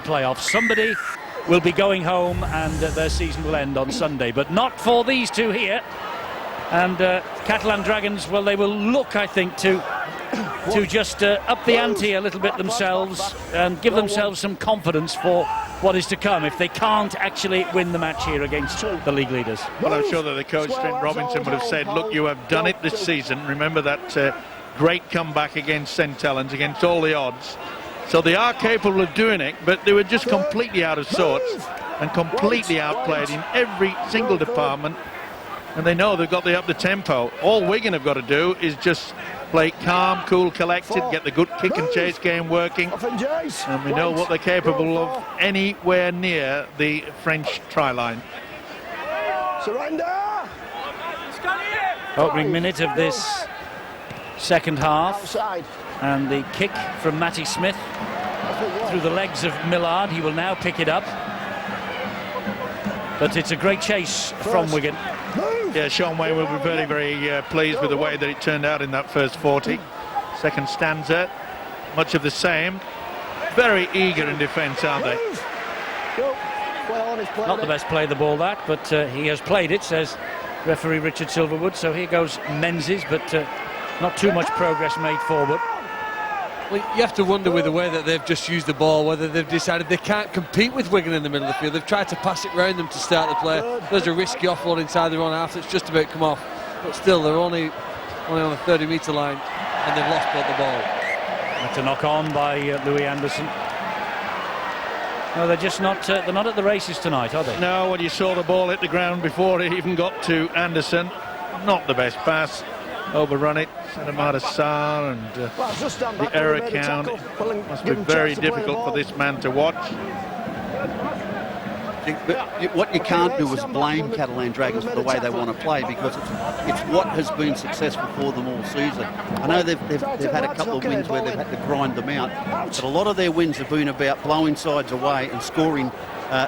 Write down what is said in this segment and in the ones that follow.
playoffs. Somebody will be going home and their season will end on Sunday, but not for these two here. And Catalan Dragons, well, they will look, I think, to just up the ante a little bit themselves and give themselves some confidence for what is to come if they can't actually win the match here against the league leaders. Well, I'm sure that the coach, Trent Robinson, would have said, look, you have done it this season. Remember that great comeback against St Helens, against all the odds. So they are capable of doing it, but they were just completely out of sorts and completely outplayed in every single department. And they know they've got the up the tempo. All Wigan have got to do is just play calm, cool, collected, get the good kick and chase game working. And we know what they're capable of anywhere near the French try line. Surrender! Opening minute of this second half. And the kick from Matty Smith through the legs of Millard. He will now pick it up. But it's a great chase from Wigan. Yeah, Sean Wayne will be very, very pleased with the way that it turned out in that first 40. Second stanza, much of the same. Very eager in defence, aren't they? Not the best play of the ball, that, but he has played it, says referee Richard Silverwood. So here goes Menzies, but not too much progress made forward. Well, you have to wonder with the way that they've just used the ball, whether they've decided they can't compete with Wigan in the middle of the field. They've tried to pass it round them to start the play. There's a risky offload inside their own half that's just about come off. But still, they're only on the 30-metre line, and they've lost both the ball. That's a knock on by Louis Anderson. No, they're just not. They're not at the races tonight, are they? No, when you saw the ball hit the ground before it even got to Anderson, not the best pass. Overrun it, sent him out of Sarr, and the error count must be very difficult for this man to watch. But what you can't do is blame Catalan Dragons for the way they want to play, because it's what has been successful for them all season. I know they've had a couple of wins where they've had to grind them out, but a lot of their wins have been about blowing sides away and scoring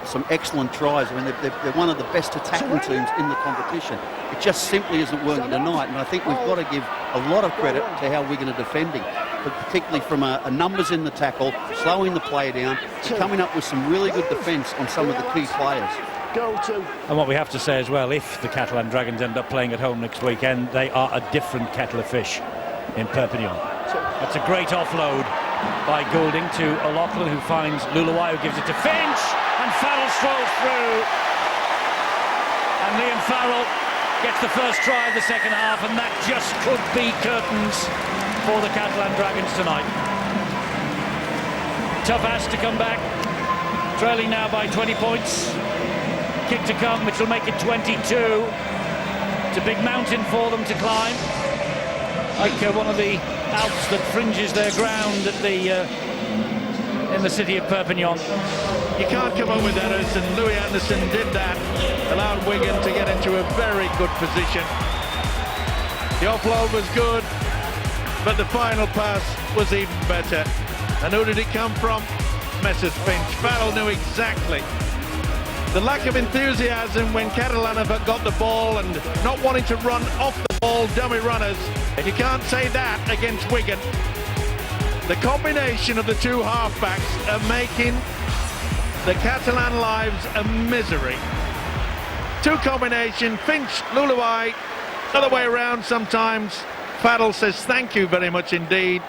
some excellent tries. I mean, they're one of the best attacking teams in the competition. It just simply isn't working tonight, and I think we've got to give a lot of credit to how Wigan are defending, but particularly from a numbers in the tackle, slowing the play down, coming up with some really good defence on some of the key players. And what we have to say as well, if the Catalan Dragons end up playing at home next weekend, they are a different kettle of fish in Perpignan. That's a great offload by Goulding to O'Loughlin, who finds Luluai, who gives it to Finch, and Farrell strolls through. And Liam Farrell gets the first try of the second half, and that just could be curtains for the Catalan Dragons tonight. Tough ask to come back, trailing now by 20 points. Kick to come, which will make it 22. It's a big mountain for them to climb, like one of the Alps that fringes their ground at in the city of Perpignan. You can't come up with errors, and Louis Anderson did that, allowed Wigan to get into a very good position. The offload was good, but the final pass was even better. And who did it come from? Messrs Finch. Farrell knew exactly. The lack of enthusiasm when Catalan have got the ball and not wanting to run off the ball, dummy runners. You can't say that against Wigan. The combination of the two halfbacks are making the Catalan lives a misery. Two combination, Finch, Luluai, other way around sometimes. Farrell says thank you very much indeed.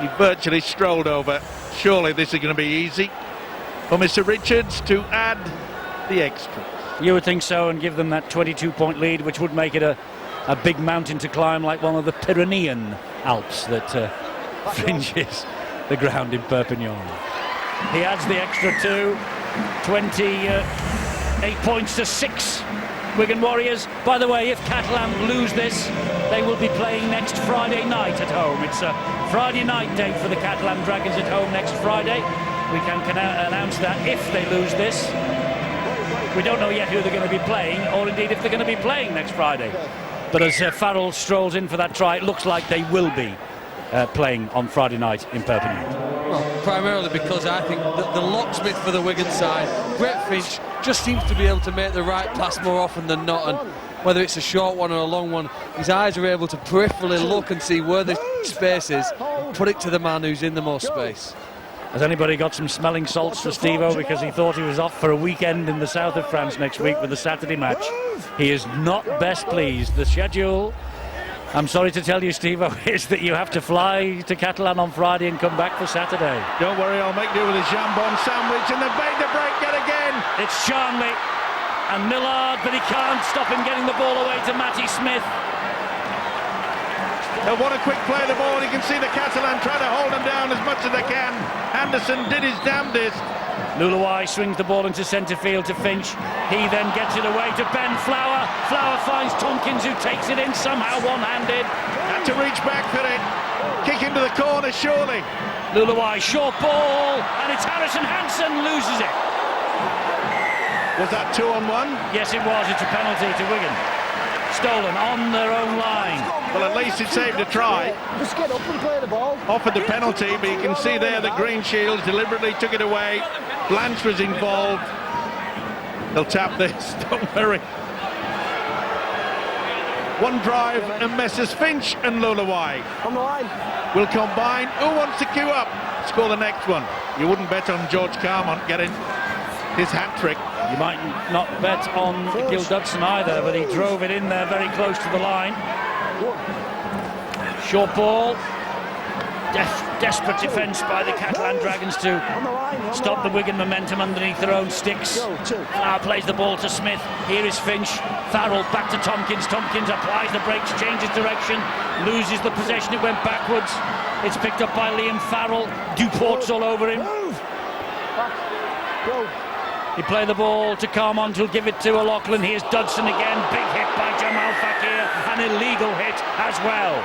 He virtually strolled over. Surely this is going to be easy for Mr. Richards to add the extras. You would think so, and give them that 22-point lead, which would make it a big mountain to climb, like one of the Pyrenean Alps that fringes the ground in Perpignan. He adds the extra 2, 28 points to 6. Wigan Warriors. By the way, if Catalan lose this, they will be playing next Friday night at home. It's a Friday night date for the Catalan Dragons at home next Friday. We can announce that if they lose this. We don't know yet who they're going to be playing, or indeed if they're going to be playing next Friday. But as Farrell strolls in for that try, it looks like they will be playing on Friday night in Perpignan. Well, primarily because I think that the locksmith for the Wigan side, Brett Finch, just seems to be able to make the right pass more often than not, and whether it's a short one or a long one, his eyes are able to peripherally look and see where the space is and put it to the man who's in the most space. Has anybody got some smelling salts for Steve-O, because he thought he was off for a weekend in the south of France next week with the Saturday match? He is not best pleased. The schedule, I'm sorry to tell you, Steve-O, is that you have to fly to Catalan on Friday and come back for Saturday. Don't worry, I'll make do with a jambon sandwich, and they've made the break yet again. It's Charnley and Millard, but he can't stop him getting the ball away to Matty Smith. They want a quick play of the ball. You can see the Catalan trying to hold them down as much as they can. Anderson did his damnedest. Luluwai swings the ball into centre field to Finch. He then gets it away to Ben Flower. Flower finds Tompkins, who takes it in somehow one-handed. Had to reach back for it. Kick into the corner, surely. Luluwai, short ball, and it's Harrison Hansen loses it. Was that 2-on-1? Yes, it was. It's a penalty to Wigan. Stolen on their own line. Well, at least it saved a try. Just get up and play the ball. Offered the penalty, but you can see there that Green Shields deliberately took it away. Blanche was involved. They'll tap this, don't worry. One drive, and Messrs Finch and Luluwai On the line. will combine. Who wants to queue up? Score the next one. You wouldn't bet on George Carmont getting his hat-trick. You might not bet on Gil Dudson either, but he drove it in there very close to the line. Short ball. Desperate defence by the Catalan Dragons to stop the Wigan momentum underneath their own sticks. Now plays the ball to Smith. Here is Finch. Farrell back to Tompkins. Tompkins applies the brakes, changes direction, loses the possession. It went backwards. It's picked up by Liam Farrell. Duport's all over him. He play the ball to Carmont, who'll give it to O'Loughlin. Here's Dudson again. Big hit by Jamal Fakir. An illegal hit as well.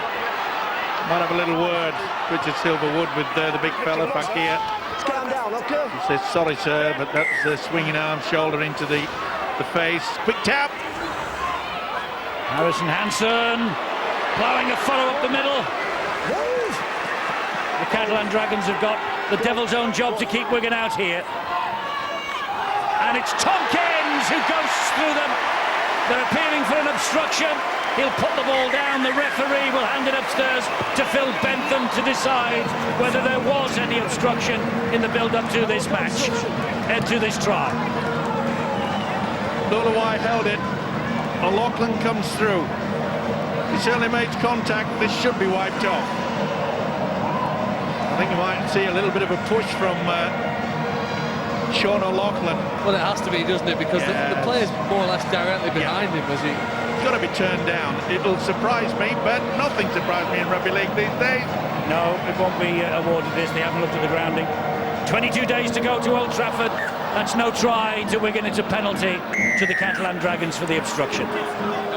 Might have a little word, Richard Silverwood, with the big fella Fakir. Calm down, okay? He says, sorry, sir, but that's the swinging arm, shoulder into the face. Quick tap. Harrison Hansen plowing a furrow up the middle. The Catalan Dragons have got the devil's own job to keep Wigan out here. And it's Tompkins who goes through them. They're appealing for an obstruction. He'll put the ball down. The referee will hand it upstairs to Phil Bentham to decide whether there was any obstruction in the build-up to this match, to this trial. Luluwai held it. O'Loughlin comes through. He certainly makes contact. This should be wiped off. I think you might see a little bit of a push from Sean O'Loughlin. Well, it has to be, doesn't it? Because the player's more or less directly behind him, was he? It's got to be turned down. It'll surprise me, but nothing surprises me in rugby league these days. No, it won't be awarded this. They haven't looked at the grounding. 22 days to go to Old Trafford. That's no try to Wigan. It's a penalty to the Catalan Dragons for the obstruction.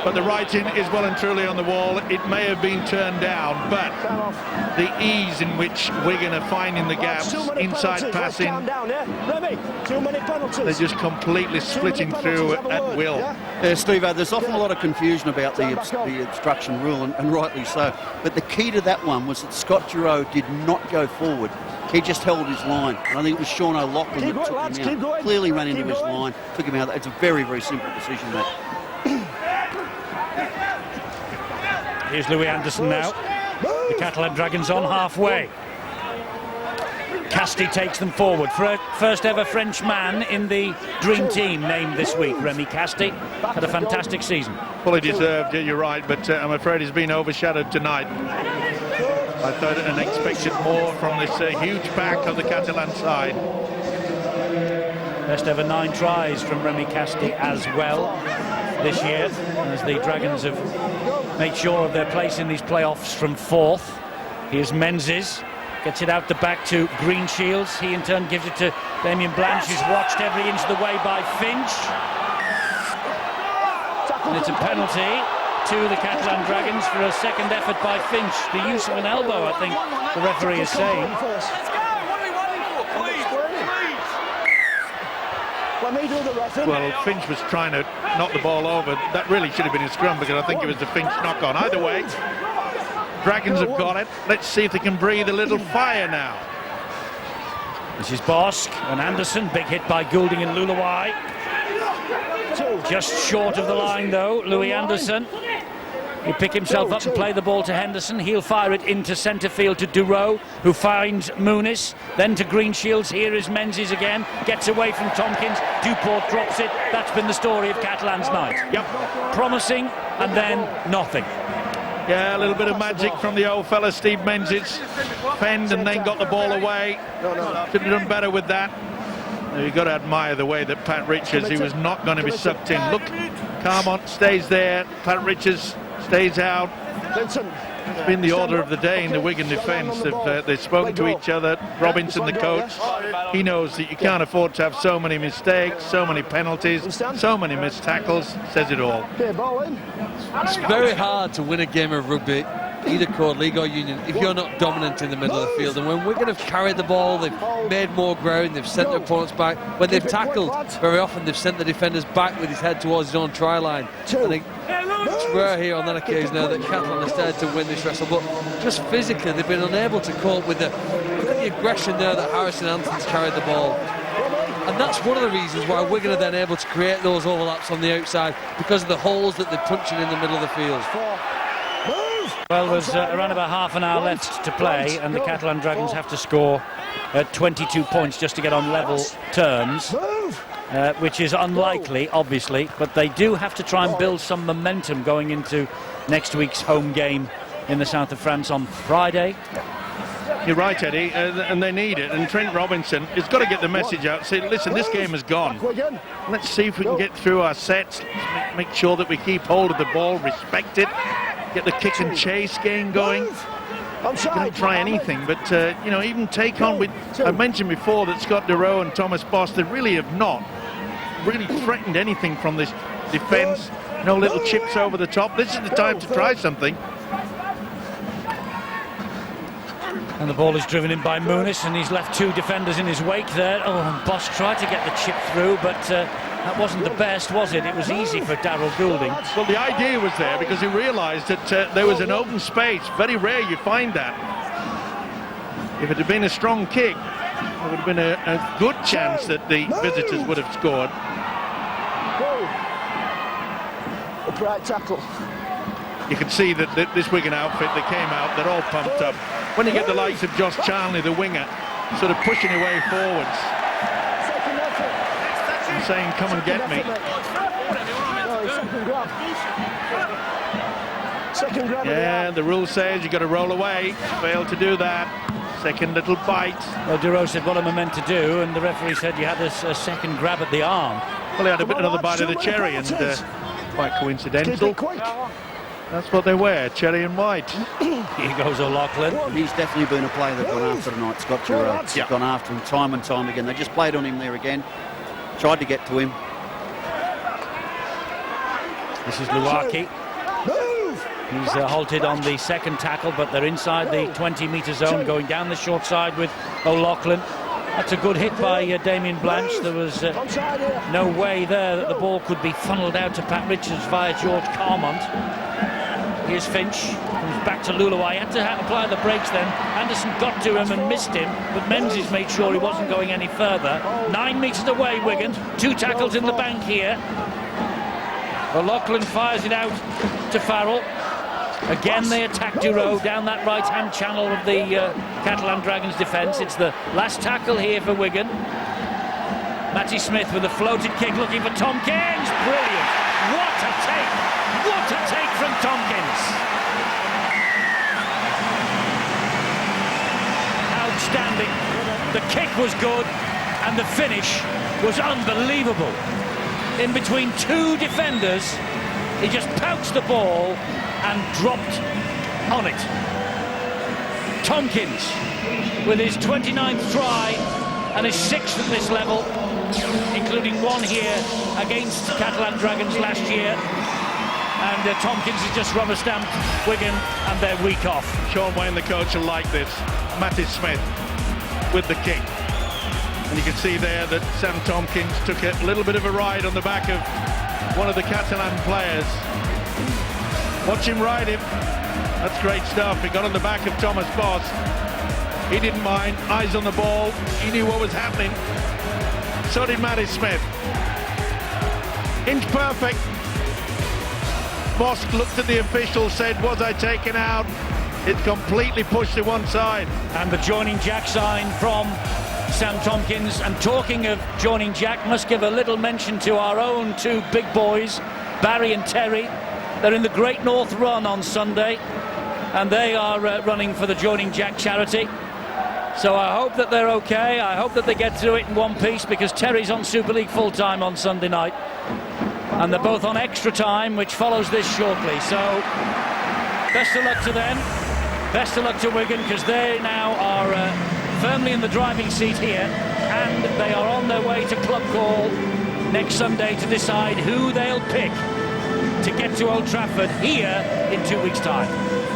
But the writing is well and truly on the wall. It may have been turned down, but the ease in which Wigan are finding the gaps, inside passing, they're just completely splitting through at will. Yeah, Steve-O, there's often a lot of confusion about the obstruction rule, and rightly so. But the key to that one was that Scott Giroux did not go forward. He just held his line. And I think it was Sean O'Loughlin that took him out. Clearly ran into his line, took him out. It's a very, very simple decision, that. Here's Louis Anderson now. The Catalan Dragons on halfway. Casti takes them forward. First ever French man in the Dream Team named this week. Remy Casti had a fantastic season. Fully deserved, you're right, but I'm afraid he's been overshadowed tonight. I thought and expected more from this huge pack of the Catalan side. Best ever 9 tries from Remy Casti as well this year, as the Dragons have made sure of their place in these playoffs from 4th. Here's Menzies, gets it out the back to Green Shields. He in turn gives it to Damien Blanche, who's watched every inch of the way by Finch. And it's a penalty to the Catalan Dragons for a second effort by Finch. The use of an elbow, I think the referee is saying. Well, Finch was trying to knock the ball over. That really should have been a scrum, because I think it was the Finch knock-on. Either way, Dragons have got it. Let's see if they can breathe a little fire now. This is Bosk and Anderson. Big hit by Goulding and Luluwai. Just short of the line, though, Louis Anderson. He'll pick himself up and play the ball to Henderson. He'll fire it into centre field to Duro, who finds Muniz. Then to Greenshields. Here is Menzies again. Gets away from Tompkins. Duport drops it. That's been the story of Catalan's night. Yep. Promising and then nothing. Yeah, a little bit of magic from the old fella, Steve Menzies. Fend and then got the ball away. Should have done better with that. You've got to admire the way that Pat Richards, he was not going to be sucked in. Look, Carmont stays there. Pat Richards stays out. It's been the order of the day in the Wigan defence. They've spoken to each other. Robinson, the coach, he knows that you can't afford to have so many mistakes, so many penalties, so many missed tackles. Says it all. It's very hard to win a game of rugby, either core, league or union, if you're not dominant in the middle of the field. And when Wigan have carried the ball, they've made more ground, they've sent their opponents back. When they've tackled, very often they've sent the defenders back with his head towards his own try line. And it's rare here on that occasion now that Catalan has started to win this wrestle, but just physically they've been unable to cope with look at the aggression there that Harrison Anson's carried the ball. And that's one of the reasons why Wigan are then able to create those overlaps on the outside, because of the holes that they're punching in the middle of the field. Well, there's around about half an hour left to play, and the Catalan Dragons have to score 22 points just to get on level terms, which is unlikely, obviously, but they do have to try and build some momentum going into next week's home game in the south of France on Friday. You're right, Eddie, and they need it. And Trent Robinson has got to get the message out. Say, listen, this game is gone. Let's see if we can get through our sets. Make sure that we keep hold of the ball, respect it, get the kick and chase game going. Don't try anything, but you know, even take on with. I mentioned before that Scott Duro and Thomas Boss, they really have not really threatened anything from this defence. No little chips over the top. This is the time to try something. And the ball is driven in by Muniz, and he's left two defenders in his wake there. Oh, and Boss tried to get the chip through, but that wasn't the best, was it? It was easy for Darryl Goulding. Well, the idea was there because he realised that there was an open space. Very rare you find that. If it had been a strong kick, there would have been a good chance that the visitors would have scored. Upright tackle. You can see that this Wigan outfit that came out, they're all pumped up. When you get the likes of Josh Charnley, the winger, sort of pushing away forwards and saying, come and get me. Yeah, the rule says you've got to roll away. Failed to do that. Second little bite. Well, Duro said, what am I meant to do? And the referee said you had a second grab at the arm. Well, he had another bite of the cherry, and quite coincidental. That's what they wear, cherry and white. Here goes O'Loughlin. He's definitely been a player they've gone after tonight, Scott Duro. Yeah. Gone after him time and time again. They just played on him there again. Tried to get to him. This is Luaki. He's halted on the second tackle, but they're inside the 20-metre zone, going down the short side with O'Loughlin. That's a good hit by Damien Blanche. There was no way there that the ball could be funneled out to Pat Richards via George Carmont. Here's Finch, who's back to Luluai. He had to apply the brakes then. Anderson got to him and missed him, but Menzies made sure he wasn't going any further. 9 metres away, Wigan. 2 tackles in the bank here. O'Loughlin fires it out to Farrell. Again, they attack Duro down that right-hand channel of the Catalan Dragons defence. It's the last tackle here for Wigan. Matty Smith with a floated kick looking for Tompkins. Brilliant. What a take. What a take from Tompkins. Outstanding. The kick was good and the finish was unbelievable. In between 2 defenders, he just pounced the ball and dropped on it. Tompkins with his 29th try and his 6th at this level, including 1 here against Catalan Dragons last year. And Tompkins has just rubber-stamped Wigan and their week off. Sean Wayne, the coach, will like this. Matty Smith with the kick. And you can see there that Sam Tompkins took a little bit of a ride on the back of one of the Catalan players. Watch him ride him. That's great stuff. He got on the back of Thomas Boss. He didn't mind. Eyes on the ball. He knew what was happening. So did Matty Smith. Inch perfect. Mosk looked at the official, said, was I taken out? It completely pushed to one side. And the joining jack sign from Sam Tompkins. And talking of joining jack, must give a little mention to our own two big boys, Barry and Terry. They're in the Great North Run on Sunday, and they are running for the Joining Jack charity. So I hope that they're okay. I hope that they get through it in one piece, because Terry's on Super League full-time on Sunday night, and they're both on extra time, which follows this shortly. So best of luck to them. Best of luck to Wigan, because they now are firmly in the driving seat here, and they are on their way to club call next Sunday to decide who they'll pick to get to Old Trafford here in 2 weeks' time.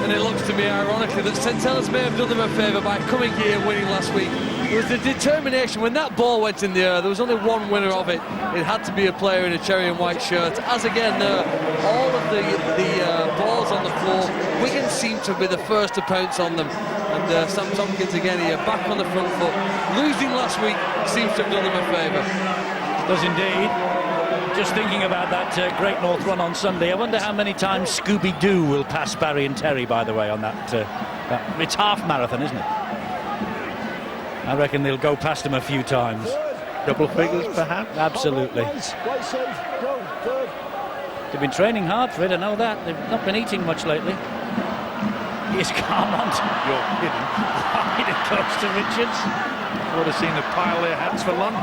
And it looks to me, ironically, that St Helens may have done them a favour by coming here and winning last week. It was the determination. When that ball went in the air, there was only one winner of it. It had to be a player in a cherry and white shirt. As again, all of the balls on the floor, Wigan seemed to be the first to pounce on them. And Sam Tompkins again here, back on the front foot. Losing last week seems to have done them a favour. Does indeed. Just thinking about that Great North Run on Sunday, I wonder how many times Scooby-Doo will pass Barry and Terry, by the way, on that it's half marathon, isn't it? I reckon they'll go past him a few times. Double figures, perhaps? Absolutely. They've been training hard for it, I know that. They've not been eating much lately. Here's Carmont. You're kidding. Right close to Richards. Would have seen them pile their hats for lunch.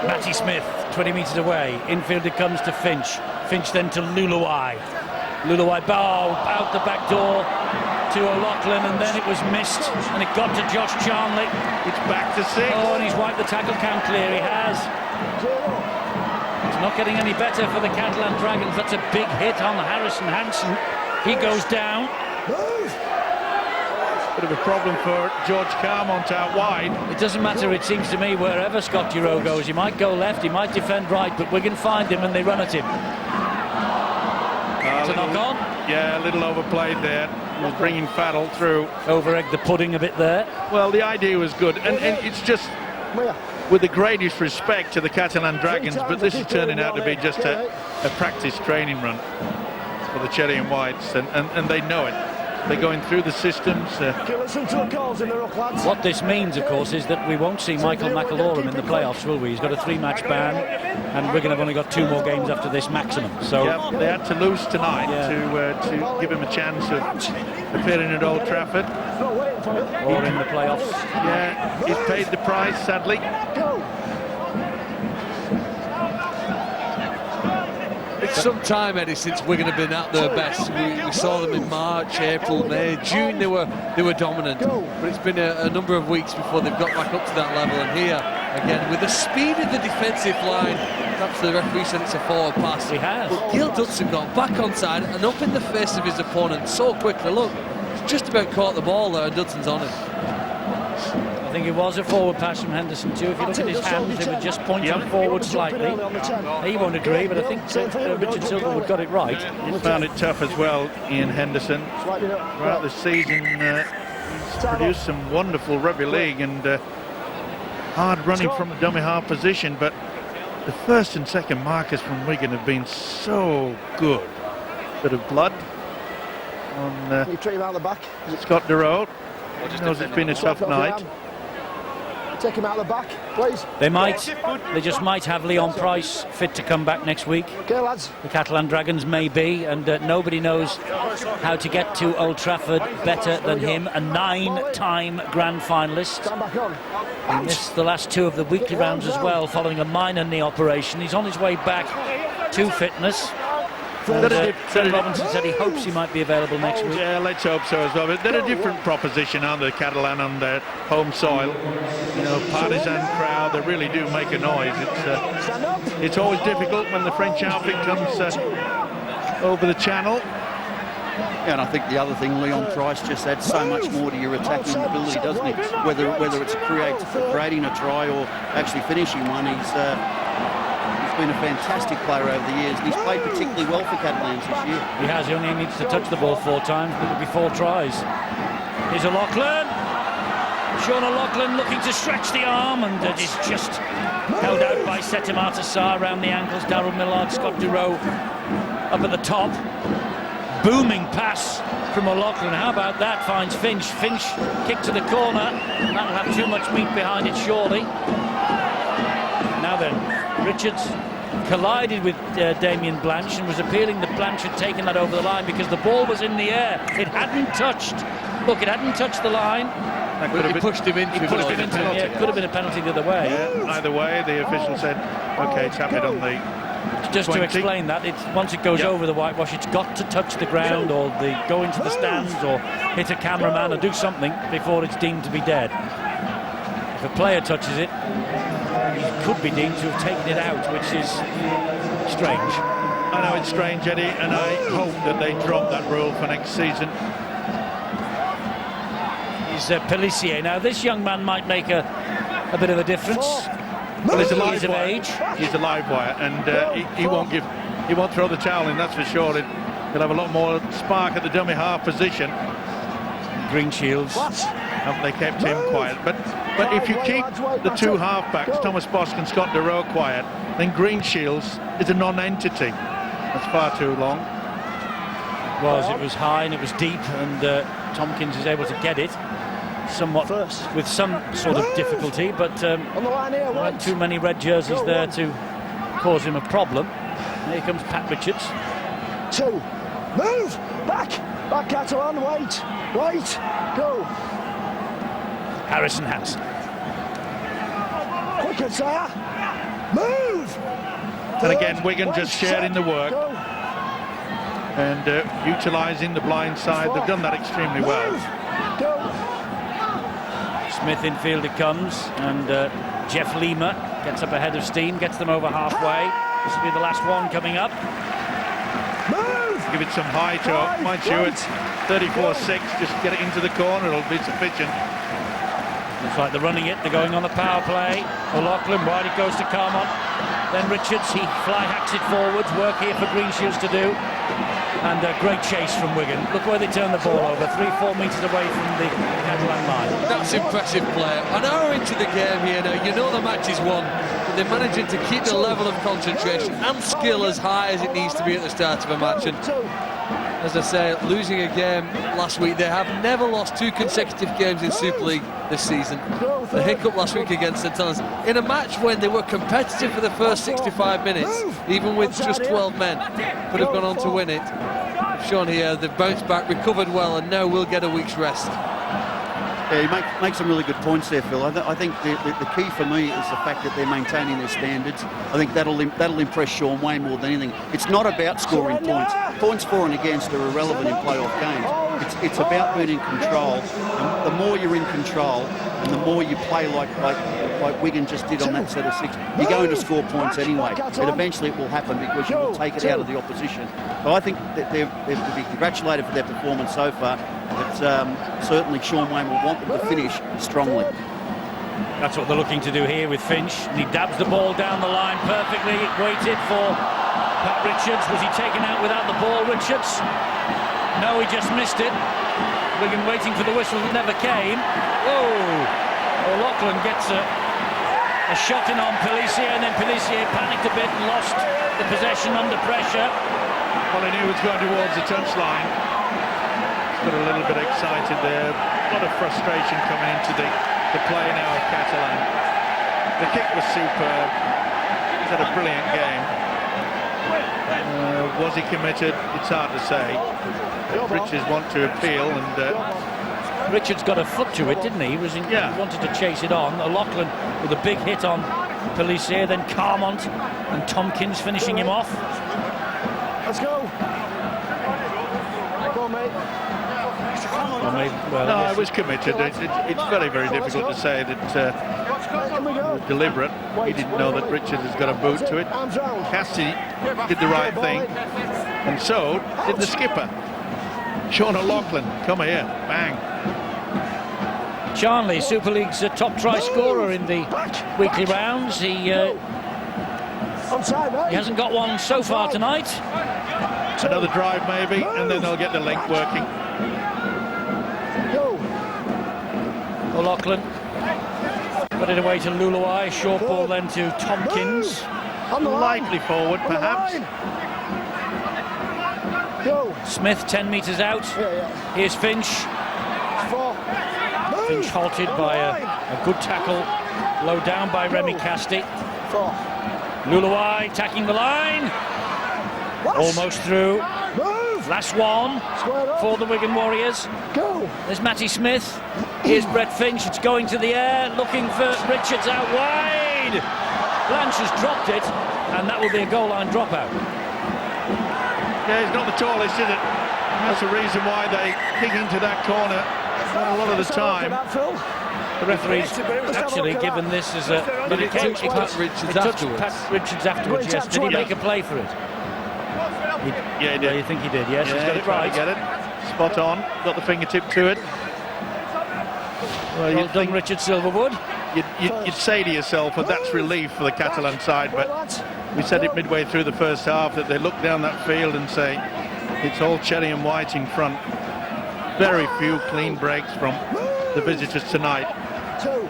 Matty Smith, 20 metres away. Infield it comes to Finch. Finch then to Luluai. Luluai out the back door to O'Loughlin, and then it was missed, and it got to Josh Charnley. It's back to 6. Oh, and he's wiped the tackle count clear. He has. It's not getting any better for the Catalan Dragons. That's a big hit on Harrison Hansen. He goes down. Bit of a problem for George Carmont out wide. It doesn't matter, it seems to me, wherever Scott Giroux goes. He might go left, he might defend right, but Wigan find him and they run at him. It's a knock on. Yeah, a little overplayed there. He was bringing Faddle through. Over-egged the pudding a bit there. Well, the idea was good, and it's just with the greatest respect to the Catalan Dragons, but this is turning out to be just a practice training run for the Cherry and Whites, and they know it. They're going through the systems. What this means, of course, is that we won't see Michael McAlorum in the playoffs, will we? He's got a 3-match ban, and Wigan have only got 2 more games after this maximum. So yeah, they had to lose tonight to give him a chance of appearing at Old Trafford. Or in the playoffs. Yeah, he's paid the price, sadly. It's some time, Eddie, since Wigan have been at their best. We saw them in March, April, May, June. They were dominant, but it's been a number of weeks before they've got back up to that level. And here, again, with the speed of the defensive line, perhaps the referee said it's a forward pass. He has. But Gil Dudson got back onside and up in the face of his opponent so quickly. Look, he's just about caught the ball there, and Dudson's on it. I think it was a forward pass from Henderson too. If you look at his hands, they were just pointing forward slightly. He won't agree, but I think Richard Silverwood got it right. He found it tough as well, Ian Henderson. Throughout the season, he's produced some wonderful rugby league and hard running from the dummy half position, but the first and second markers from Wigan have been so good. Bit of blood on Scott Durrell. He knows it's been a tough night. Take him out of the back, please. They just might have Leon Price fit to come back next week. Okay, lads. The Catalan Dragons may be, and nobody knows how to get to Old Trafford better than him, a 9-time grand finalist. Stand back on. He missed the last 2 of the weekly rounds as well, following a minor knee operation. He's on his way back to fitness. Trent Robinson said he hopes he might be available next week. Yeah, let's hope so as well. But they're a different proposition, aren't they, Catalan, on their home soil? You know, partisan crowd, they really do make a noise. It's always difficult when the French outfit comes over the channel. Yeah, and I think the other thing, Leon Price just adds so much more to your attacking ability, doesn't he? Whether it's creating a try or actually finishing one, he's been a fantastic player over the years, and he's played particularly well for Catalans this year. He has. He only needs to touch the ball 4 times, but it'll be 4 tries. Here's O'Loughlin. Sean O'Loughlin looking to stretch the arm, and it is just held out by Setimata Sarr around the ankles. Darryl Millard, Scott Durow up at the top. Booming pass from O'Loughlin. How about that? Finds Finch. Finch kick to the corner. That'll have too much meat behind it, surely. Now then, Richards collided with Damien Blanche and was appealing that Blanche had taken that over the line because the ball was in the air. It hadn't touched. Look, it hadn't touched the line. He pushed him into it. It could have been a penalty the other way. Yeah, either way, the official said, OK, tap it on the Just 20. to explain that, once it goes over the whitewash, it's got to touch the ground or go into the stands or hit a cameraman or do something before it's deemed to be dead. If a player touches it, he could be deemed to have taken it out, which is strange. I know it's strange, Eddie, and I hope that they drop that rule for next season. He's Pellissier. Now, this young man might make a bit of a difference. Well, he's a He's live of wire. age. He's a live wire, and he won't throw the towel in. That's for sure. He'll have a lot more spark at the dummy half position. Green Shields. Haven't they kept him quiet? But if you keep the two half-backs, Thomas Bosk and Scott Durow, quiet, then Green Shields is a non-entity. That's far too long. It was high and it was deep, and Tompkins is able to get it somewhat with some sort of difficulty, but there weren't too many red jerseys there to cause him a problem. Here comes Pat Richards. 2, move, back, Catalan, wait, go. Harrison Hansen. Quicker, sire, move. And again, Wigan just sharing the work and utilising the blind side. They've done that extremely well. Smith infield it comes, and Jeff Lima gets up ahead of steam, gets them over halfway. This will be the last one coming up. Give it some height up. Mind you, it's 34-6. Just get it into the corner, it'll be sufficient. Looks like they're running it. They're going on the power play. O'Loughlin, wide it goes to Carmont. Then Richards, he fly hacks it forwards. Work here for Green Shields to do. And a great chase from Wigan. Look where they turn the ball over, 3-4 metres away from the Catalan line. That's impressive play. An hour into the game here now, you know the match is won. But they're managing to keep the level of concentration and skill as high as it needs to be at the start of a match. And as I say, losing a game last week, they have never lost 2 consecutive games in Super League this season. The hiccup last week against St Helens, in a match when they were competitive for the first 65 minutes, even with just 12 men, could have gone on to win it. Shown here, they've bounced back, recovered well, and now will get a week's rest. Yeah, you make some really good points there, Phil. I think the key for me is the fact that they're maintaining their standards. I think that'll impress Sean way more than anything. It's not about scoring points. Points for and against are irrelevant in playoff games. It's about being in control. And the more you're in control, and the more you play like Wigan just did on that set of 6, you're going to score points anyway. But eventually it will happen because you will take it out of the opposition. So I think that they're to be congratulated for their performance so far. But certainly Sean Wayne will want them to finish strongly. That's what they're looking to do here with Finch. And he dabs the ball down the line perfectly. Waited for Pat Richards. Was he taken out without the ball, Richards? No, he just missed it. Wigan waiting for the whistle that never came. Oh, O'Loughlin gets a shot in on Pellissier, and then Pellissier panicked a bit and lost the possession under pressure. Well, he knew he was going towards the touchline. Got a little bit excited there. A lot of frustration coming into the play now of Catalan. The kick was superb. He's had a brilliant game. Was he committed? It's hard to say. Richards want to appeal, and Richards got a foot to it, didn't he? He wanted to chase it on. O'Loughlin with a big hit on Pellissier, then Carmont and Tompkins finishing him off. Let's go. Go on, mate. No, it was committed. It's very, very difficult to say that deliberate. He didn't know that Richards has got a boot to it. Cassidy did the right thing, and so did the skipper. Sean O'Loughlin, come here, bang. Charnley, Super League's top try scorer in the weekly rounds. He hasn't got one so far tonight. Another drive maybe, and then they'll get the link working. O'Loughlin got it away to Luluai. Short ball then to Tompkins. On the line. Slightly forward, On the perhaps. line. Go. Smith 10 metres out. Yeah. Here's Finch. 4. Move. Finch halted On the by line. a good tackle. Low down by Remy Casti. 4. Luluai tacking the line. What? Almost through. Move. Last one Square up. for the Wigan Warriors. Go. There's Matty Smith. Here's Brett Finch. It's going to the air, looking for Richards out wide. Blanche has dropped it, and that will be a goal line dropout. Yeah, he's not the tallest, is it? That's the reason why they kick into that corner a lot of the time. The referee's actually given this as a... But it touched Pat Richards afterwards. Pat Richards afterwards, yes. Did he make a play for it? Yeah, he Yeah, did. you think he did, yes. He's got it Trying right. to get it. Spot on. Got the fingertip to it. Well, Well done, Richard Silverwood. you'd say to yourself, well, that's relief for the Catalan side, but we said it midway through the first half that they look down that field and say it's all cherry and white in front. Very few clean breaks from the visitors tonight. 2.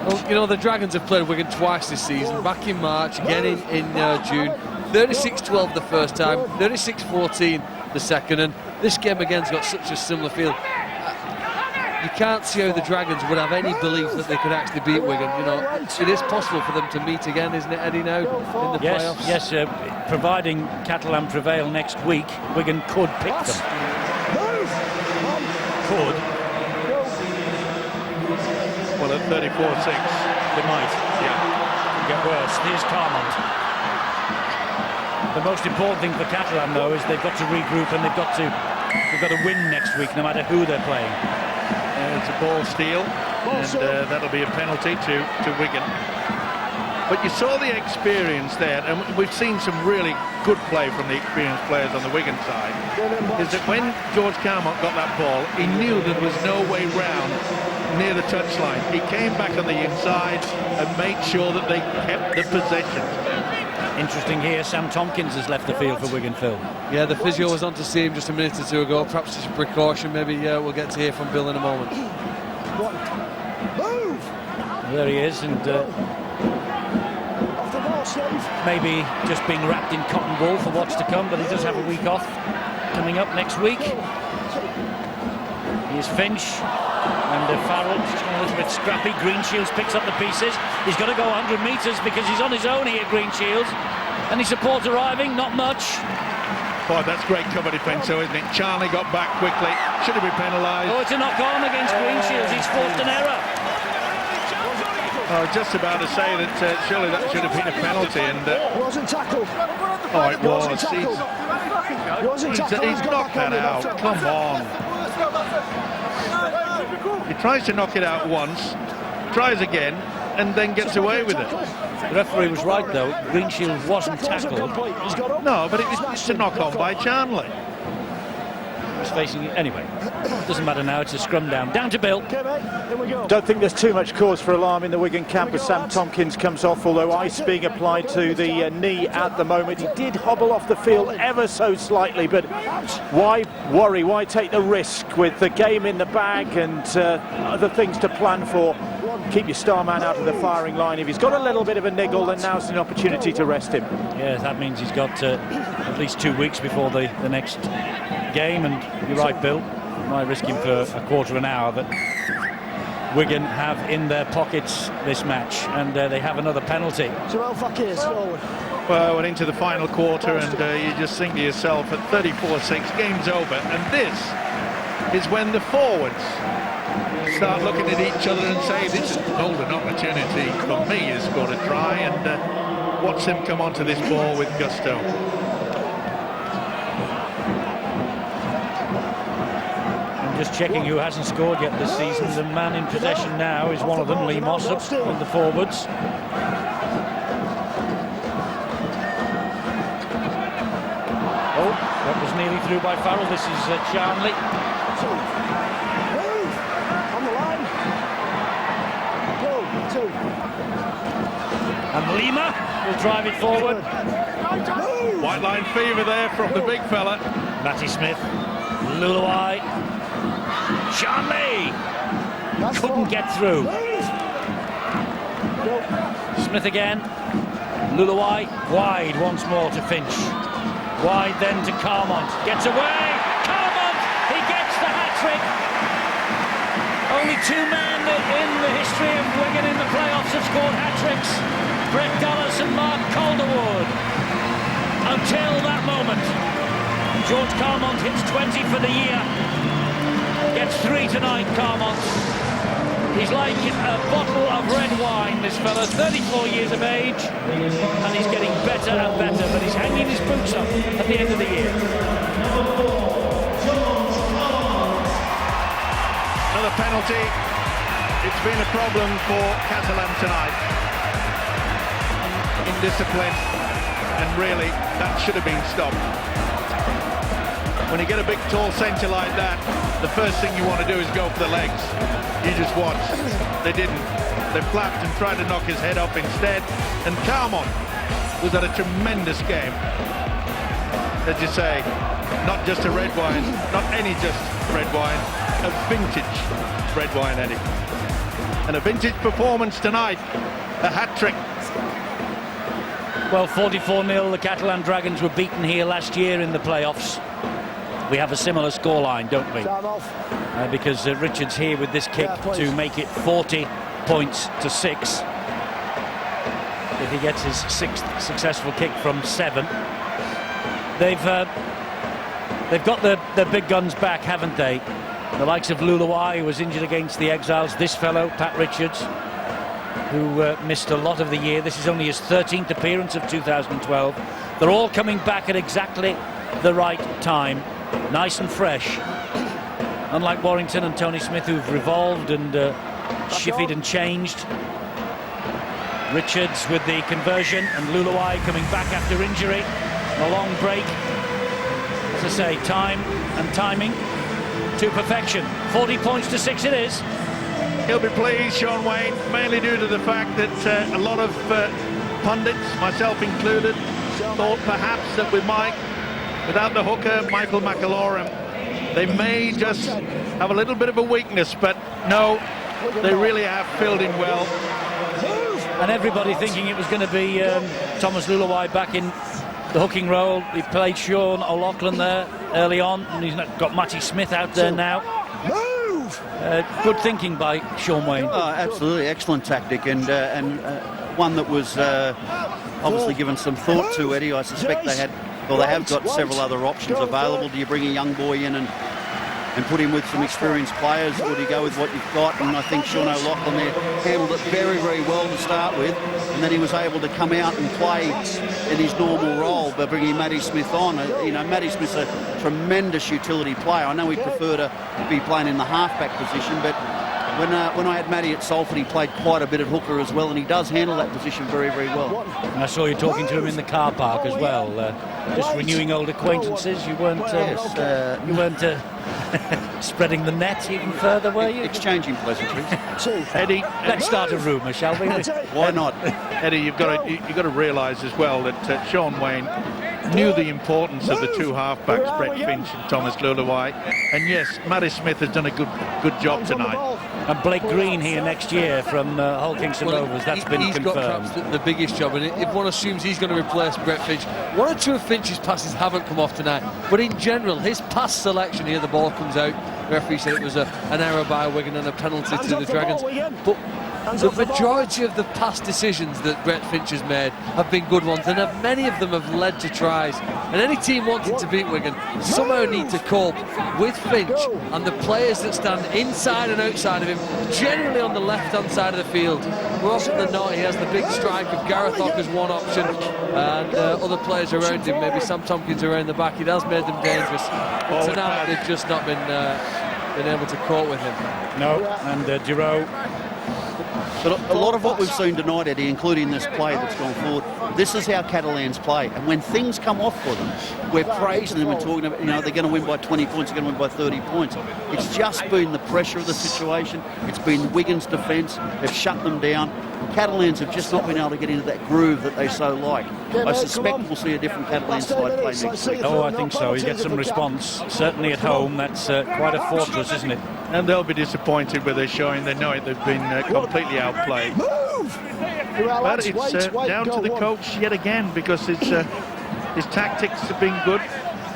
Well, you know, the Dragons have played Wigan twice this season, back in March, again in June. 36-12 the first time, 36-14 the second, and this game again's got such a similar feel. You can't see how the Dragons would have any belief that they could actually beat Wigan. You know, it is possible for them to meet again, isn't it, Eddie, now in the playoffs? Yes, providing Catalan prevail next week, Wigan could pick them. Move. Could. Well, at 34-6. They might. Yeah. Get worse. Here's Carmont. The most important thing for Catalan, though, is they've got to regroup and they've got to win next week, no matter who they're playing. It's a ball steal, and that'll be a penalty to Wigan. But you saw the experience there, and we've seen some really good play from the experienced players on the Wigan side, is that when George Carmont got that ball, he knew there was no way round near the touchline. He came back on the inside and made sure that they kept the possession. Interesting here, Sam Tompkins has left the field for Wigan, Phil. Yeah, the physio was on to see him just a minute or two ago. Perhaps it's a precaution. Maybe we'll get to hear from Bill in a moment. Move. There he is, and Off the ball, Steve. maybe just being wrapped in cotton wool for what's to come, but he does have a week off coming up next week. Here's Finch and Farrell, just a little bit scrappy. Greenshields picks up the pieces. He's got to go 100 metres because he's on his own here, Greenshields. Any support arriving? Not much. Boy, that's great cover defence, though, isn't it? Charlie got back quickly. Should have been penalised. Oh, it's a knock-on against Greenshields. He's forced an error. I was just about to say that surely that should have been a penalty, and He wasn't tackled. oh, it He wasn't was. tackled. He wasn't tackled. He's knocked that out. Come on. He tries to knock it out once, tries again, and then gets away with it. The referee was right, though. Greenshields wasn't tackled. No, but it's a knock-on by Charnley. He's facing it anyway. Doesn't matter now. It's a scrum down. Down to Bill. Okay, mate, here we go. Don't think there's too much cause for alarm in the Wigan camp as Sam Tompkins comes off, although ice being applied to the knee at the moment. He did hobble off the field ever so slightly, but why worry? Why take the risk with the game in the bag and other things to plan for? Keep your star man out of the firing line. If he's got a little bit of a niggle, then now's an opportunity to rest him. Yeah, that means he's got at least 2 weeks before the next game, and you're right, Bill. Might risk him for a quarter of an hour, but Wigan have in their pockets this match, and they have another penalty. Joel Fakir's forward. Well, we're into the final quarter, and you just think to yourself, at 34-6, game's over, and this is when the forwards start looking at each other and say, this is a golden opportunity for me to score a try, and watch him come onto this ball with gusto. Just checking who hasn't scored yet this season. The man in possession now is one of them, Lee Mossop, on the forwards. Oh, that was nearly through by Farrell. This is Charnley. Move. On the line. Go. 2. And Lima will drive it forward. Move. White line fever there from the big fella. Matty Smith, Luluai. Shanley couldn't get through. Smith again. Luluai wide once more to Finch. Wide then to Carmont. Gets away. Carmont! He gets the hat-trick. Only two men in the history of Wigan in the playoffs have scored hat-tricks. Brett Dulles and Mark Calderwood. Until that moment. George Carmont hits 20 for the year. Gets 3 tonight, Carmont. He's like a bottle of red wine, this fella, 34 years of age, and he's getting better and better, but he's hanging his boots up at the end of the year. Another penalty. It's been a problem for Catalan tonight. Indiscipline, and really, that should have been stopped. When you get a big tall centre like that, the first thing you want to do is go for the legs. You just watch. They didn't. They flapped and tried to knock his head up instead. And Carmont was at a tremendous game. As you say, not just a red wine, not any just red wine, a vintage red wine, Eddie. And a vintage performance tonight, a hat-trick. Well, 44-0, the Catalan Dragons were beaten here last year in the playoffs. We have a similar scoreline, don't we? Because Richards here with this kick to make it 40 points to 6. If he gets his 6th successful kick from 7. They've got their big guns back, haven't they? The likes of Luluai, who was injured against the Exiles. This fellow, Pat Richards, who missed a lot of the year. This is only his 13th appearance of 2012. They're all coming back at exactly the right time. Nice and fresh. Unlike Warrington and Tony Smith, who've revolved and shifted and changed. Richards with the conversion, and Luluai coming back after injury. A long break. As I say, time and timing to perfection. 40 points to 6 it is. He'll be pleased, Sean Wayne, mainly due to the fact that a lot of pundits, myself included, thought perhaps that we might, without the hooker, Michael McAlorum, they may just have a little bit of a weakness, but no, they really have filled in well. And everybody thinking it was going to be Thomas Luluai back in the hooking role. He played Sean O'Loughlin there early on, and he's got Matty Smith out there now. Good thinking by Sean Wayne. Oh, absolutely, excellent tactic, and one that was obviously given some thought to, Eddie. I suspect they have got several other options available. Do you bring a young boy in and put him with some experienced players, or do you go with what you've got? And I think Sean O'Loughlin there handled it very, very well to start with, and then he was able to come out and play in his normal role by bringing Matty Smith on. You know, Matty Smith's a tremendous utility player. I know he'd prefer to be playing in the halfback position, but when I had Matty at Salford, he played quite a bit at hooker as well, and he does handle that position very, very well. And I saw you talking to him in the car park as well, just renewing old acquaintances. You weren't spreading the net even further, were you? Exchanging pleasantries. Eddie, let's start a rumour, shall we? Why not? Eddie, you've got to realise as well that Sean Wayne knew the importance of the two halfbacks, Brett Finch and Thomas Luluai. And yes, Matty Smith has done a good job tonight. And Blake Green here next year from Hull Kingston Rovers. That's been confirmed. He's got perhaps the biggest job, and if one assumes he's going to replace Brett Finch, one or two of Finch's passes haven't come off tonight. But in general, his pass selection here, the ball comes out. The referee said it was an error by Wigan and a penalty to the Dragons. But the majority of the pass decisions that Brett Finch has made have been good ones, and many of them have led to tries. And any team wanting to beat Wigan somehow need to cope with Finch and the players that stand inside and outside of him, generally on the left-hand side of the field. More often than not, he has the big strike of Gareth Hock as one option, and other players around him, maybe Sam Tompkins around the back. It has made them dangerous. But tonight they've just not been able to cope with him. No, and Giroud. But a lot of what we've seen tonight, Eddie, including this play that's gone forward, this is how Catalans play. And when things come off for them, we're praising them and talking about, they're going to win by 20 points, they're going to win by 30 points. It's just been the pressure of the situation. It's been Wigan's defence. They've shut them down. Catalans have just not been able to get into that groove that they so like. I suspect we'll see a different Catalan side play next week. Oh, I think so. You get some response. Certainly at home, that's quite a fortress, isn't it? And they'll be disappointed with their showing. They know it. They've been completely outplayed. Move! But it's down to the coach yet again, because his tactics have been good.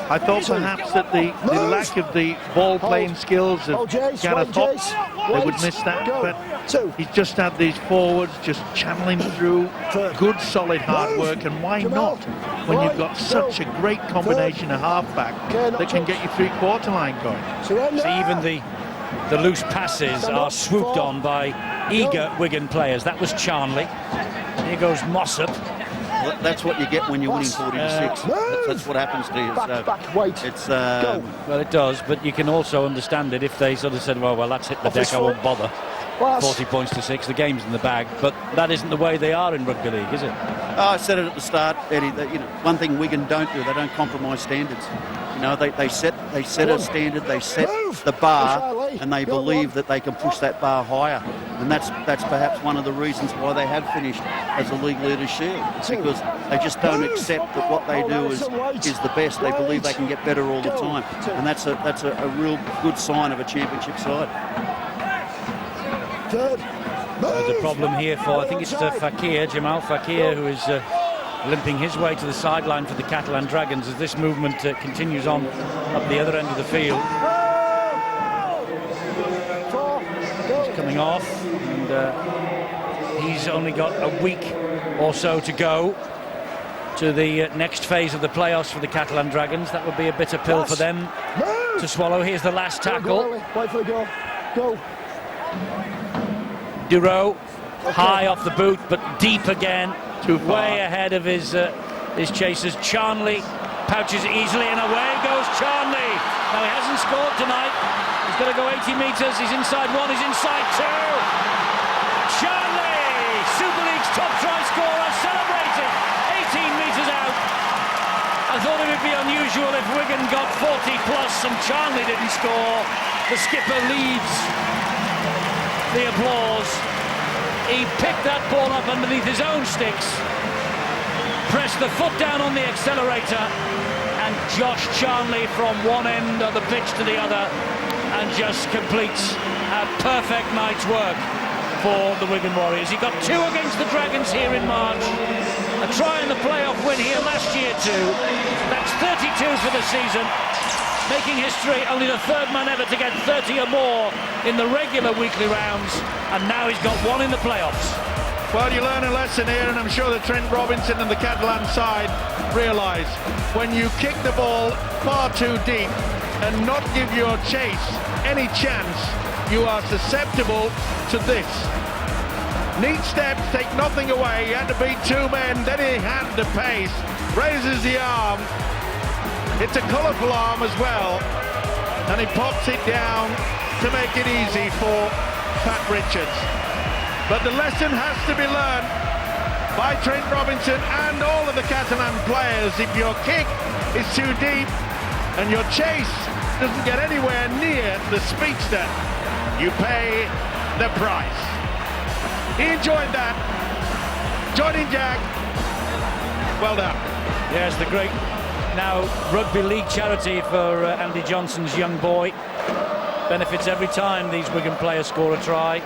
I thought perhaps that the lack of the ball-playing skills of Gareth Hopp, they would miss that. But he's just had these forwards just channeling through good, solid hard work. And why not when you've got such a great combination of halfback that can get you three-quarter line going? See, even the loose passes are swooped on by eager Wigan players. That was Charnley. Here goes Mossop. Well, that's what you get when you're winning 40-6. That's what happens to you. Back, wait. It's Well, it does, but you can also understand it if they sort of said, well, that's hit the deck, I won't bother. 40 points to 6, the game's in the bag. But that isn't the way they are in rugby league, is it? I said it at the start, Eddie. That, one thing Wigan don't do, they don't compromise standards. They set a standard, they set the bar, and they believe that they can push that bar higher. And that's perhaps one of the reasons why they have finished as a league leaders' shield. It's because they just don't accept that what they do is the best. They believe they can get better all the time, and that's a real good sign of a championship side. There's a problem here for, I think it's Jamal Fakir, who is limping his way to the sideline for the Catalan Dragons as this movement continues on up the other end of the field. He's coming off, and he's only got a week or so to go to the next phase of the playoffs for the Catalan Dragons. That would be a bitter pill for them to swallow. Here's the last tackle. Wait for the goal. Go. Duro, high off the boot, but deep again. Too far. Way ahead of his chasers. Charnley pouches easily, and away goes Charnley. Now, he hasn't scored tonight. He's got to go 80 metres. He's inside one, he's inside two. Charnley, Super League's top try scorer, celebrated 18 metres out. I thought it would be unusual if Wigan got 40 plus and Charnley didn't score. The skipper leads the applause. He picked that ball up underneath his own sticks, pressed the foot down on the accelerator, and Josh Charnley from one end of the pitch to the other, and just completes a perfect night's work for the Wigan Warriors. He got 2 against the Dragons here in March, a try in the playoff win here last year too. That's 32 for the season, making history, only the 3rd man ever to get 30 or more in the regular weekly rounds, and now he's got 1 in the playoffs. Well, you learn a lesson here, and I'm sure that Trent Robinson and the Catalan side realise when you kick the ball far too deep and not give your chase any chance, you are susceptible to this. Neat steps, take nothing away. He had to beat 2 men, then he had the pace, raises the arm. It's a colourful arm as well, and he pops it down to make it easy for Pat Richards. But the lesson has to be learned by Trent Robinson and all of the Catalan players. If your kick is too deep and your chase doesn't get anywhere near the speedster, you pay the price. He enjoyed that. Joining Jack, well done. Yes, the great now rugby league charity for Andy Johnson's young boy. Benefits every time these Wigan players score a try.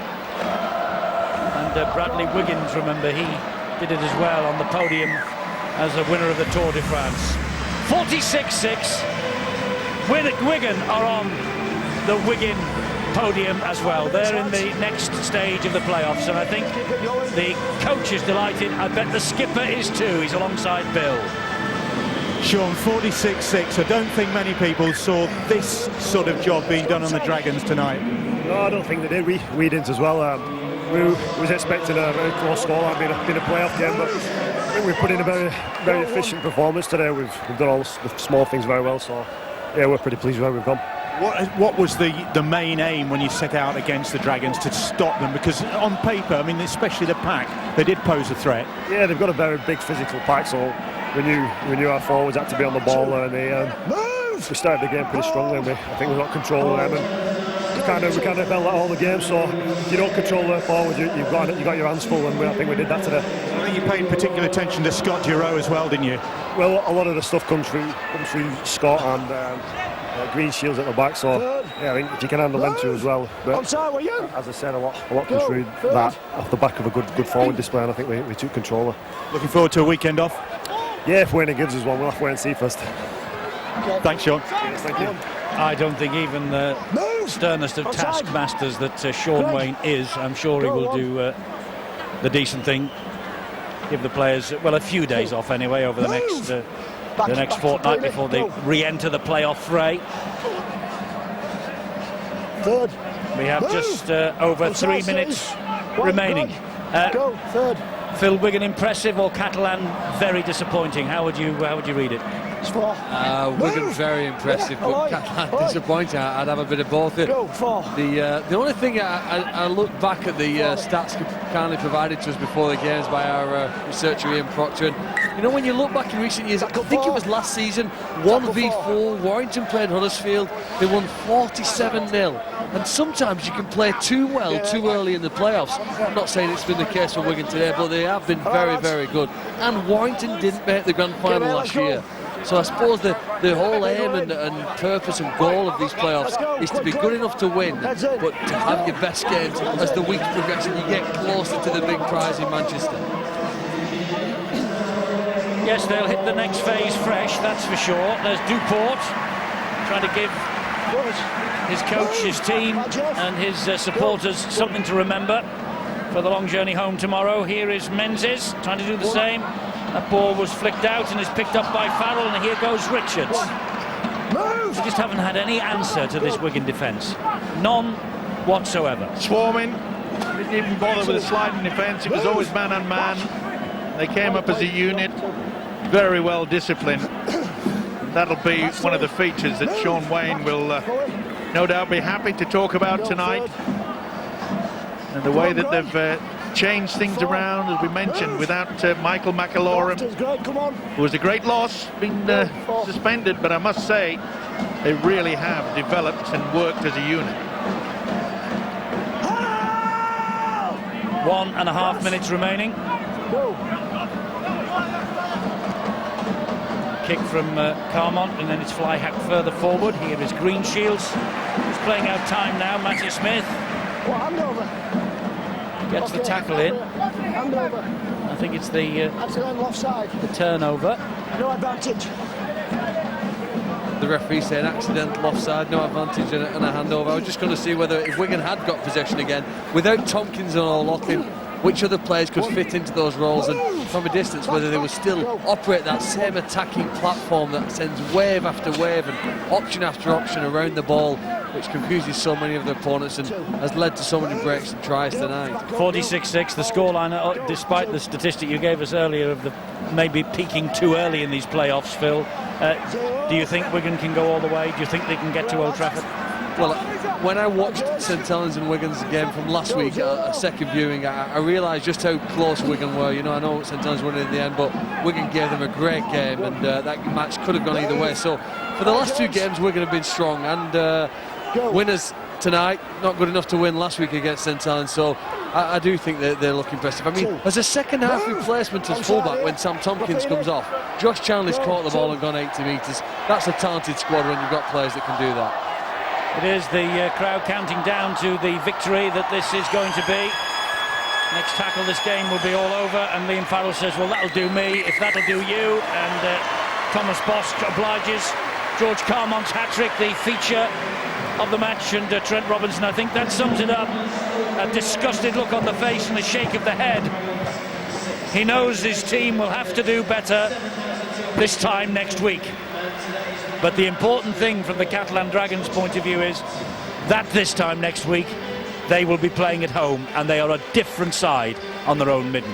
And Bradley Wiggins, remember, he did it as well on the podium as a winner of the Tour de France. 46-6. Wigan are on the Wigan podium as well. They're in the next stage of the playoffs, and I think the coach is delighted. I bet the skipper is too. He's alongside Bill. Sean, 46-6. I don't think many people saw this sort of job being done on the Dragons tonight. No, I don't think they did. We didn't as well. We was expecting a very close scoreline being a playoff game, but I think we've put in a very efficient performance today. We've done all the small things very well, so yeah, we're pretty pleased with where we've gone. What was the main aim when you set out against the Dragons to stop them? Because on paper, I mean, especially the pack, they did pose a threat. Yeah, they've got a very big physical pack, so we knew our forwards had to be on the ball, and we started the game pretty strongly. And I think we got control of them, and we kind of held that all the game. So if you don't control their forward, you got your hands full, and I think we did that today. I think you paid particular attention to Scott Giroux as well, didn't you? Well, a lot of the stuff comes through Scott, and green shields at the back, so yeah, I think if you can handle them two as well. But as I said, a lot comes through that off the back of a good forward display, and I think we took control. Looking forward to a weekend off. Yeah, if Wayne gives us one, we'll have to wait and see first. Thanks, Sean. Yes, thank you. I don't think even the sternest of taskmasters that Sean Wayne is, I'm sure he will do the decent thing. Give the players, well, a few days off anyway over the next fortnight before they re-enter the playoff fray. We have just over 3 minutes remaining. Phil, Wigan impressive or Catalan very disappointing? How would you read it? Wigan very impressive, but Catalan disappointing. I'd have a bit of both. The only thing I look back at the stats kindly provided to us before the games by our researcher Ian Proctor. And, you know, when you look back in recent years, I think it was last season, 1v4, Warrington played Huddersfield, they won 47-0. And sometimes you can play too well too early in the playoffs. I'm not saying it's been the case for Wigan today, but they have been very, very good. And Warrington didn't make the grand final last year. So I suppose the whole aim and purpose and goal of these playoffs is to be good enough to win, but to have your best games as the weeks progress and you get closer to the big prize in Manchester. Yes, they'll hit the next phase fresh, that's for sure. There's Duport trying to give his coach, his team and his supporters something to remember for the long journey home tomorrow. Here is Menzies trying to do the same. That ball was flicked out and is picked up by Farrell, and here goes Richards. We just haven't had any answer to this Wigan defence. None whatsoever. Swarming, didn't even bother with a sliding defence. It was always man on man. They came up as a unit, very well disciplined. That'll be one of the features that Sean Wayne will no doubt be happy to talk about tonight. And the way that they've changed things around, as we mentioned, without Michael McAlorum, who was a great loss, been suspended, but I must say they really have developed and worked as a unit. 1.5 minutes remaining. Kick from Carmont, and then it's fly hacked further forward. Here is Greenshields. He's playing out time now. Matthew Smith gets the tackle in. I think it's the turnover. No advantage. The referee saying accidental offside, no advantage and a handover. I was just going to see whether if Wigan had got possession again, without Tompkins and O'Loughlin, which other players could fit into those roles, and from a distance whether they would still operate that same attacking platform that sends wave after wave and option after option around the ball, which confuses so many of the opponents and has led to so many breaks and tries tonight. 46-6, the scoreline, despite the statistic you gave us earlier of the maybe peaking too early in these playoffs, Phil. Do you think Wigan can go all the way? Do you think they can get to Old Trafford? Well, when I watched St Helens and Wigan's game from last week, a second viewing, I realised just how close Wigan were. You know, I know St Helens won in the end, but Wigan gave them a great game, and that match could have gone either way. So for the last two games, Wigan have been strong, and winners tonight, not good enough to win last week against St Helens. So I do think that they look impressive. I mean, as a second half replacement as fullback when Sam Tompkins comes off, Josh Chandler's caught the ball and gone 80 metres. That's a talented squad when you've got players that can do that. It is the crowd counting down to the victory that this is going to be. Next tackle, this game will be all over, and Liam Farrell says, well, that'll do me if that'll do you, and Thomas Bosch obliges. George Carmont's hat-trick, the feature of the match, and Trent Robinson, I think that sums it up. A disgusted look on the face and a shake of the head. He knows his team will have to do better this time next week. But the important thing from the Catalan Dragons' point of view is that this time next week they will be playing at home, and they are a different side on their own midden.